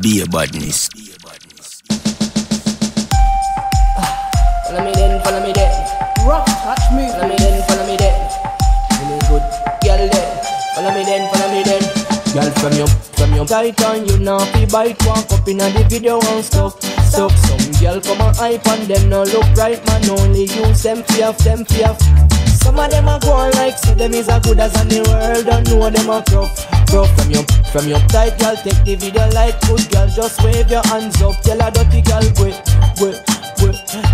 Be a badness. Follow me then, follow me then. Rufftouch me. Follow me then, follow me then. You need good girl then. Follow me then, follow me then. Girl from your tight on you now be bite. Walk up in the video and stuff. Some girl come and hype on them no look right man. Only use them fear. Some of them are going like say them is as good as in the world. Don't know them are rough. From your tight girl take the video like good girl. Just wave your hands up. Tell a dirty girl wait.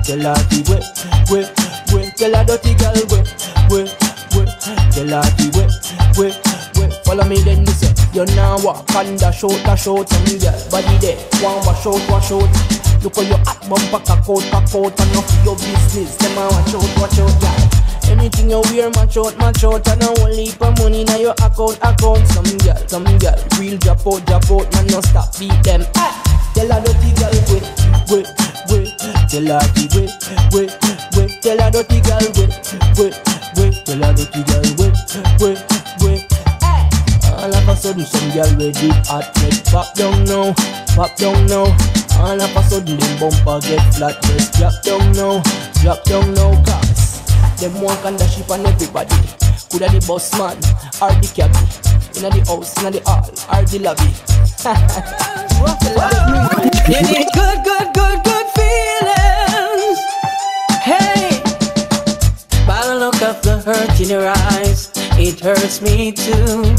Tell her the wait. Tell a dirty girl wait. Tell her the wait. Follow me then you say you now walk and dash out. Some girl body there one wash out. Look how your hot bumper cock out and off your business. Them a watch out, girl. Anything you wear, match out, and a whole heap of money in your account. Some girl, real drop out, man, no stop beat them. Tell her dirty girl, wait. Tell her the wait. Tell her dirty girl, wait. Tell her dirty girl, wait. All of a sudden, some girl ready hot red. Pop down now. All of a sudden, them bumper get flat. Just drop down now, cause them walk and dash on everybody. Coulda the boss man, or the cabby. Inna the house, inna the hall, or the lobby. You need good feelings. Hey, by the look of the hurt in your eyes, it hurts me too.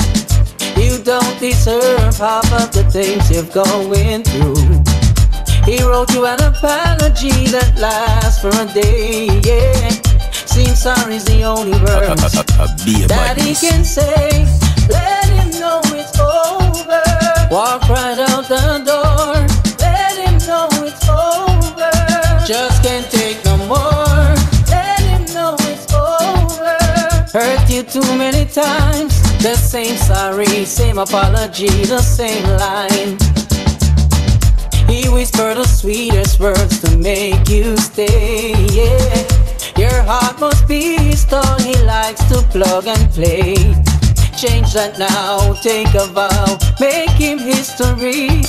You don't deserve half of the things you've going through. He wrote you an apology that lasts for a day, yeah. Seems sorry's the only word that he can say. Let him know it's over. Walk right out the door. Let him know it's over. Just can't take no more. Let him know it's over. Hurt you too many times. The same sorry, same apology, the same line. He whispered the sweetest words to make you stay, yeah. Your heart must be stone, he likes to plug and play. Change that now, take a vow, make him history.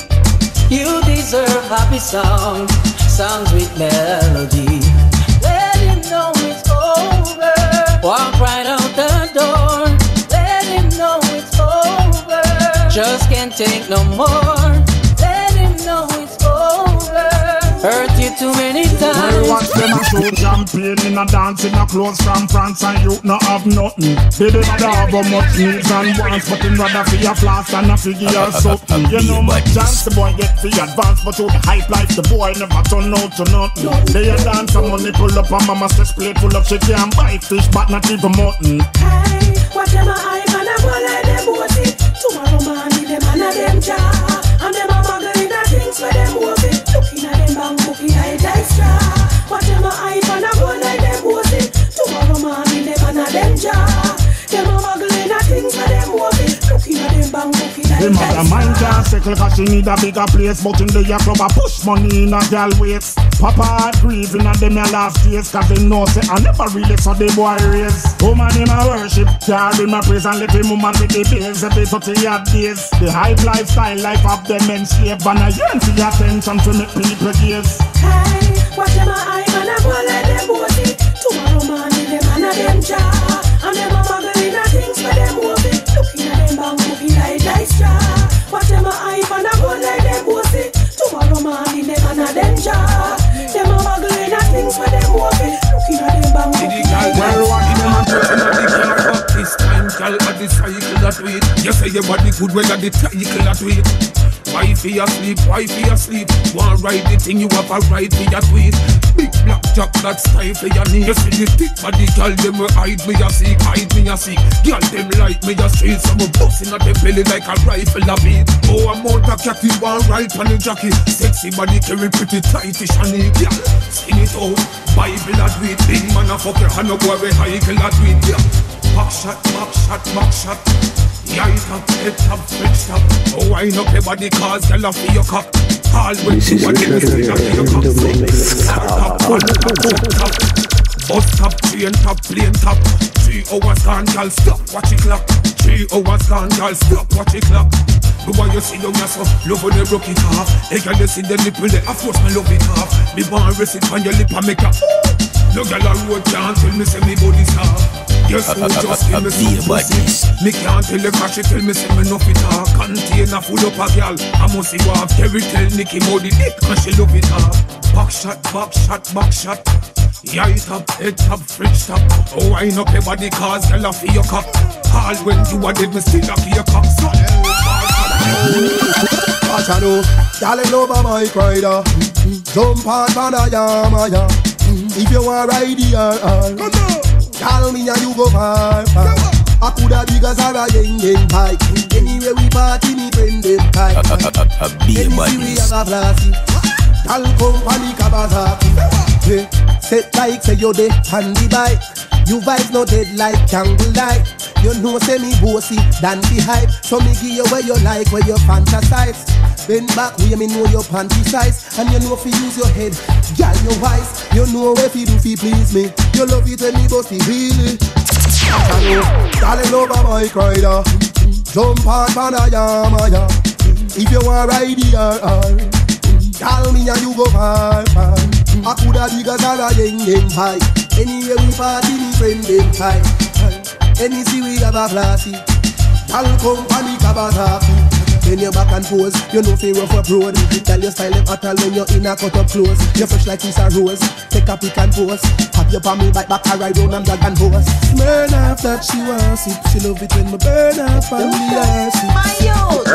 You deserve happy songs with melody. Let him know it's over. Walk right out the door. Let him know it's over. Just can't take no more. Let him know it's over. Hurt you too many times. Well, watch them a show champagne in a dance in a clothes from France and you no have nothing. They didn't have much needs and wants, but him rather for your flask and a figure or something. You know my chance, the boy get the advance, but to the hype life, the boy never turn out to nothing. They a dance and money pull up and mama stress plate full of shit. Can't buy fish, but not even mutton. Hey, watch them a hype and a go like them Boysie. Tomorrow morning them and a them jar. And them a muggling the things for them Boysie. Looking at them bank bookie high dice jar. Watch them a hype and a go like them Boysie. Tomorrow morning them and a them jar. Them a muggling the things for them Boysie. Looking at them bank bookie high dice jar. The mother mind can't settle cause she need a bigger place. But in the year club a push money in a girl waist. Papa had grieving at them your last days. Cause they know say I never really saw the boy raise. Woman in my worship, child in my praise. And let him woman with the bills every 30 odd days. The hype lifestyle life of them enslaved. And I yearn for your attention to make people gaze. Hey, watch them a hype and a go like them Boysie. Tomorrow morning them and a them jar. And them a muggling the things for them Boysie. Looking at them bank bookie like dice jar. Watch them a hype and a go like them Boysie. Tomorrow morning them and a them jar. Them a muggling the things for them Boysie. Looking at them bank bookie like dice jar. Well, watch them a pushing at the girl. This time, girl, at the cycle that way. You say your body good when at the cycle that way. Wifey asleep, want ride the thing, you have a ride for your tweet. Big black jack that style for your knee. You see the thick body, girl, them will hide me a seek. Girl, them like me a street, some busting at the belly like a rifle a beat. Oh, I'm out a cat, you want ride on the jockey. Sexy body carry pretty tightish and neat, girl. Skin it out, Bible a tweet. Big man a fucker, and no boy we hicle a tweet, yeah. Back shot. Yeah, it up, switch up. Oh, wind up your body, cause girl off your cock. All when you want to be up your cock. Bus top, train top, plane top. 3 hours gone, girl, stop, watch it clock. 3 hours gone, girl, stop, watch it clock. The boy you see down yourself, love when you broke it off. Hey girl, you see the nipple there, of course me love it off. Me want to rest it on your lip and make a no girl a road can't tell me say me body soft. Yes, so just give me some pussy. Me can't tell you cause she tell me say me no fit off. Container full up a girl, I must see what Terry tell Nicky about the dick and she love it off. Back shot, back shot, back shot. Yeah, it up, head top, fridge top. Oh, wind up your body cause girl a feel your cock. All when you are dead, me still a feel your cock. So watch I know, darling over my rider. Jump on a yama. If you want ride the RR, call me and you go far. I coulda big as a yen pipe. Anyway we party, me friend them tight. Anything we have a classy. Call company Kawasaki. Set like say you dead on the bike. You vibes no dead like candlelight. You know say me bossy than the hype. So me give you where you like, where you fantasize. Bend back where me know your panty size. And you know if you use your head, girl you wise. You know if you do fi please me. You love it when me bossy really. Darling over my rider. Jump on a yama. If you want ride the RR, call me and you go far. I coulda big as a yen high. Anyway we party, me friend them tight. Any see we have a classy. Y'all company Kawasaki. Then you back and pose, you know fi rough up road. Tell your style them hotter when you're in a cut up clothes. You fresh like Lisa Rose, take a pic and pose. Have your palm me bike back and ride round and drag and horse. Burn off that she wants it. She love it when me burn off on the arse. My youth,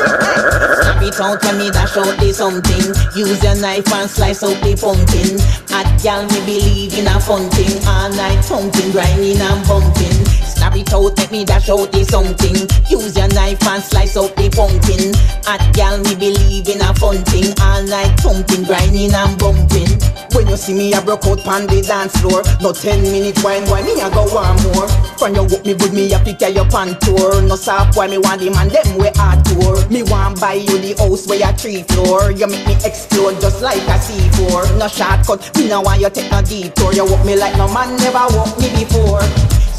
snap it out when me dash out the something. Use your knife and slice out the pumpkin. At y'all me believe in a fun thing. All night thumping, grinding and bumping. Snap it out, make me dash out the something. Use your knife and slice out the pumpkin. At y'all me believe in a fun thing. All night thumping, grinding and bumping. When you see me I broke out on the dance floor. No 10 minutes wine, why me I go one more. From you walk me with me I pick your pan tour. No soft why me want the man them way hard tour. Me want buy you the house where you 3 floor. You make me explode just like a C4. No shortcut, me no want you take no detour. You walk me like no man never walked me before.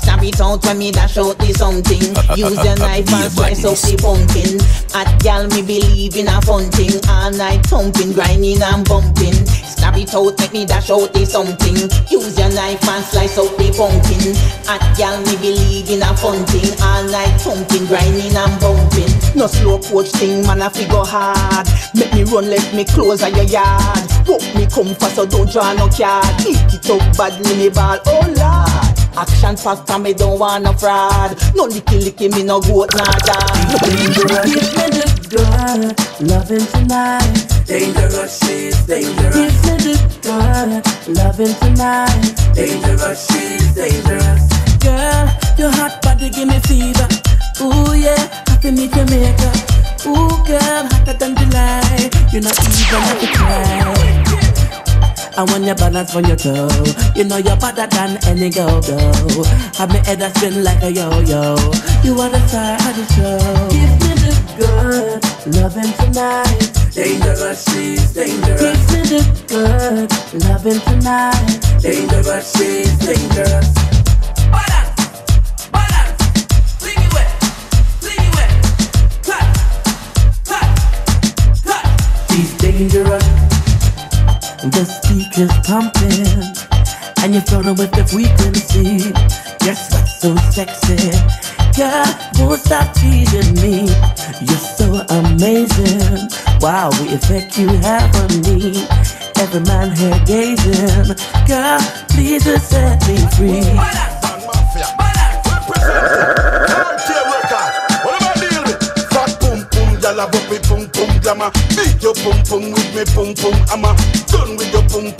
Snap it out when me dash out the something. Use your knife and slice up the pumpkin. At y'all me believe in a fun thing. All night thumping, grinding and bumping. Snap it out, make me dash out the something. Use your knife and slice out the pumpkin. At y'all me believe in a fun thing. All night thumping, grinding and bumping. No slow coach thing, man I figure hard. Make me run, let me close at your yard. Walk me come fast, so don't draw no card. Eat it up badly, me ball, oh lord. Action fast and me don't want no fraud. No licky me no goat nah dog. Dangerous, give me the good loving tonight. Dangerous, she's dangerous. Give me the good loving tonight. Dangerous, she's dangerous. Girl, your hot body give me fever. Ooh yeah, I can meet your makeup. Ooh girl, hotter than July. You're not even have to try. I want your balance on your toe. You know you're better than any go-go. Have me head a spin like a yo-yo. You are the star of the show. Give me the good loving tonight. Dangerous, she's dangerous. Give me the good loving tonight. Dangerous, she's dangerous. Balance, fling it wet, cut. She's dangerous. The speaker's pumping, and you're floating with the frequency. You're so sexy, girl, won't stop teasing me. You're so amazing, wow, the effect you have on me. Every man here gazing, girl, please just set me free. Don Mafia, what about deal with? Fat boom boom, y'all have up with boom boom glamour. Beat your boom boom with me boom boom hammer. Done with your boom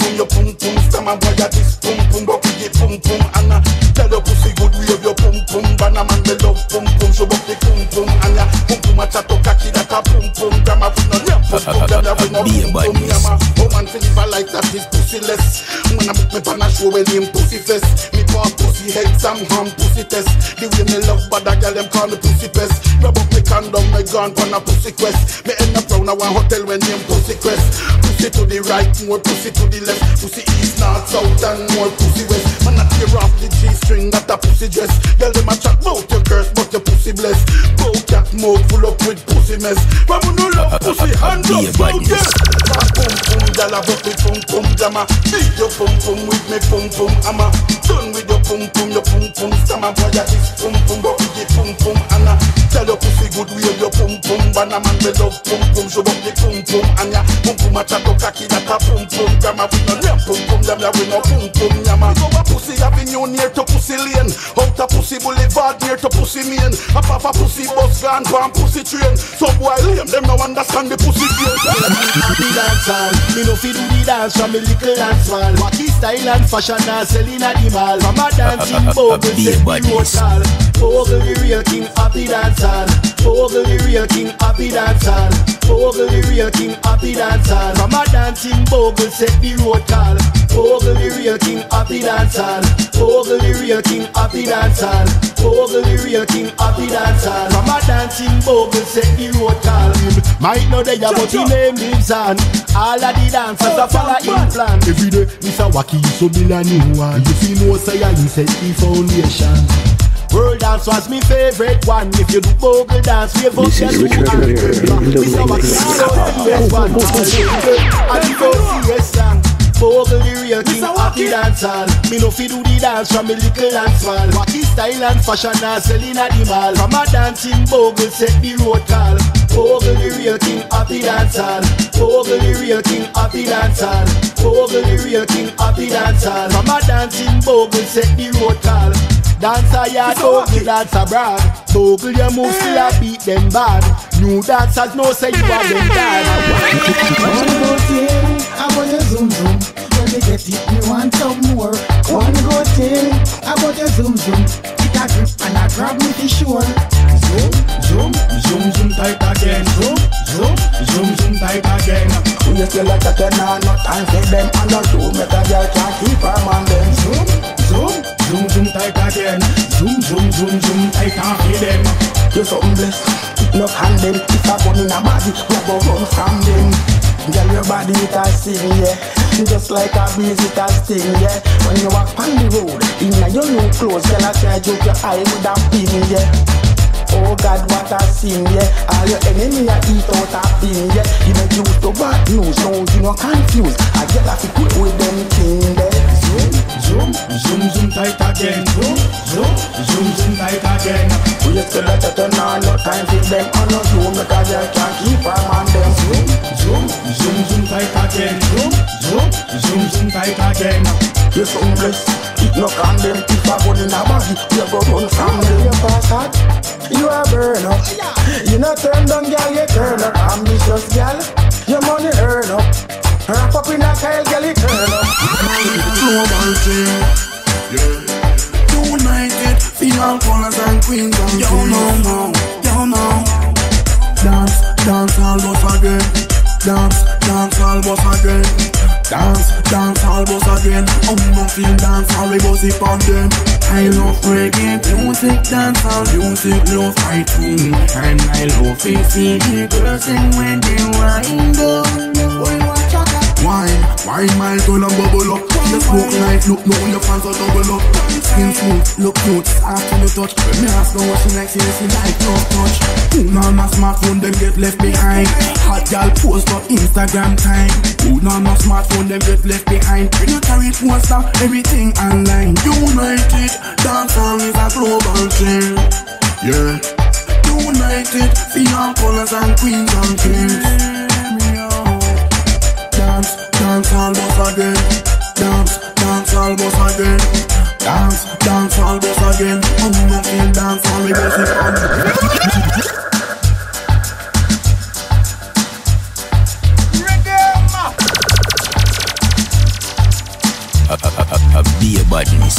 boom stammer. Why ya this boom boom, but we get boom boom Anna. Tell your pussy good, we have your boom boom banana man, me love boom boom. So buck the boom boom Anna. Boom boom a chat to kaki that a boom boom grammar. We no rap boom boom grammar, we no boom boom yama. Oh man, feel if I like that is pussyless. When I book me pan a show when him pussy fest. Me paw pussy head, some ham pussy test. The way me love bad a girl them call me pussy pest. Grab up me condom, me gone on a pussy quest. Me end up round a one hotel when him pussy quest. Pussy to the right, more pussy to the left. Pussy east, north, south and more pussy west. Man a Tear off the G-string, that a pussy dress. Girl, them a chat bout your curse, but your pussy blessed. Bow cat mouth full up with pussy mess. But we no love pussy, hand up, so yes. Pum pum, girl, I buck with pum pum jammer. Beat your pum pum with me pum pum hammer. Done with your pum pum stammer. Boy, ya is pum pum, but we get pum pum Anna. Tell your pussy good, wave your pum pum. Banana man, we love pum pum. Show up the pum pum Anya. Pum pum a chat to cocky, that a pum pum jammer. We no name pum pum jam, ya we no pum pum yama. Go a pussy avenue near to pussy lane. Out a pussy boulevard near to pussy main. A papa pussy bus gone from pussy train. Some boy lame, them no understand the pussy game. The dance hall, me no fi do the dance from me little and small. Wacky style and fashion and selling at the mall. From a dancing bogle, set the road call. Bogle the real king of the dance hall. Bogle the real king of the dance hall. Bogle the real king of the dance hall. From a dancing bogle, set the road call. Bogle the real king of the dance hall. Bogle the real king of the dance hall. Bogle the real king of the dance hall. From a dancing bogle, set the road call. Might know they have but his name lives on. All of the dancers are follow in plan. Every day, Mr. Wacky so build a new one. If you know say I set the foundation. World dance was my favorite one. If you do bogle dance, we have This is Richard Mr. Wacky so the best one. And you go serious song. Bogle the real king of the dance hall. Me no fi do the dance from me little and small. Wacky style and fashion and selling at the mall. From a dancing bogle set the road call. Bogle the real king of the dance hall. Bogle the real king of the dance hall. Bogle the real king of the dance hall. From a dancing bogle set the road call. Dancer yard, bogle dance abroad. Bogle your moves still a beat them bad. New dancers know say you are them bad. One good thing, I want your zoom zoom. When we get it, we want some more. One good thing, I want your zoom zoom. It a grip and a grab me for sure. Zoom, zoom, zoom, zoom tight again. Zoom, zoom, zoom, zoom tight again. We just feel like a ten and no time for them. And no two make a girl can't keep her man them. Zoom, zoom, zoom, zoom tight again. Zoom, zoom, zoom, zoom tight and for them. You're something blessed, it no hand them. If I gun in a body, we go run from them. Girl, your body it a sing, yeah. Just like a breeze it a sting, yeah. When you walk on the road, in your new clothes, girl, I try to joke your eye with a pin, yeah. Oh God, what a sin, yeah. All your enemy a eat out a pin, yeah. You make you to bad news, now you no confused. I get a fi quick with them thing, yeah. Zoom, zoom, zoom, zoom tight again. Zoom, zoom, zoom, zoom tight again. We just feel like a turn on, no time for them. And no you make a girl can't keep her man them. Zoom, zoom, zoom, zoom tight again. Zoom, zoom, zoom, zoom tight again. You're so blessed, it no condemn. If I go in a body, you go run from them. You pass hot, you a burn up. You not turn down, girl, you turn up. Ambitious girl, your money earn up. Wrap up in a Kyle, girl, you turn up. Global team, yeah. United, female colors and queens and Yo no, Dance all boss again. Dance all boss again. Dance all boss again. No feel dance all we boss it on them. I love reggae music, dance all music, love I too. And I love it, see the girls sing when they wind up. Wine, my turn and bubble up. You smoke like, look, no, your fans are double up. Skin smooth, look cute, after you touch. When me ask her what she likes, she like no touch. Who on my smartphone, them get left behind. Hot girl post up Instagram time. Who on my smartphone, them get left behind. When you carry poster, everything online. United, dancehall is a global thing. Yeah. United, female colors and queens and kings. Dance all boss again. Dance all boss again. Dance all boss again. No feel dance all we boss it on. Riddim. Be a badness.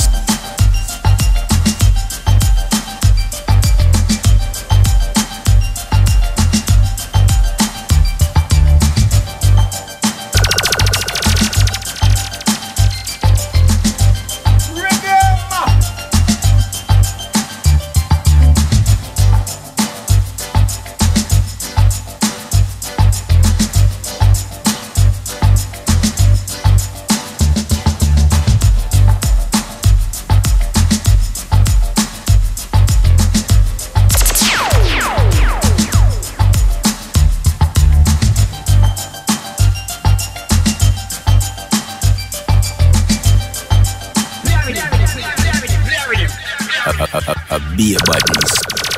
Be a badness.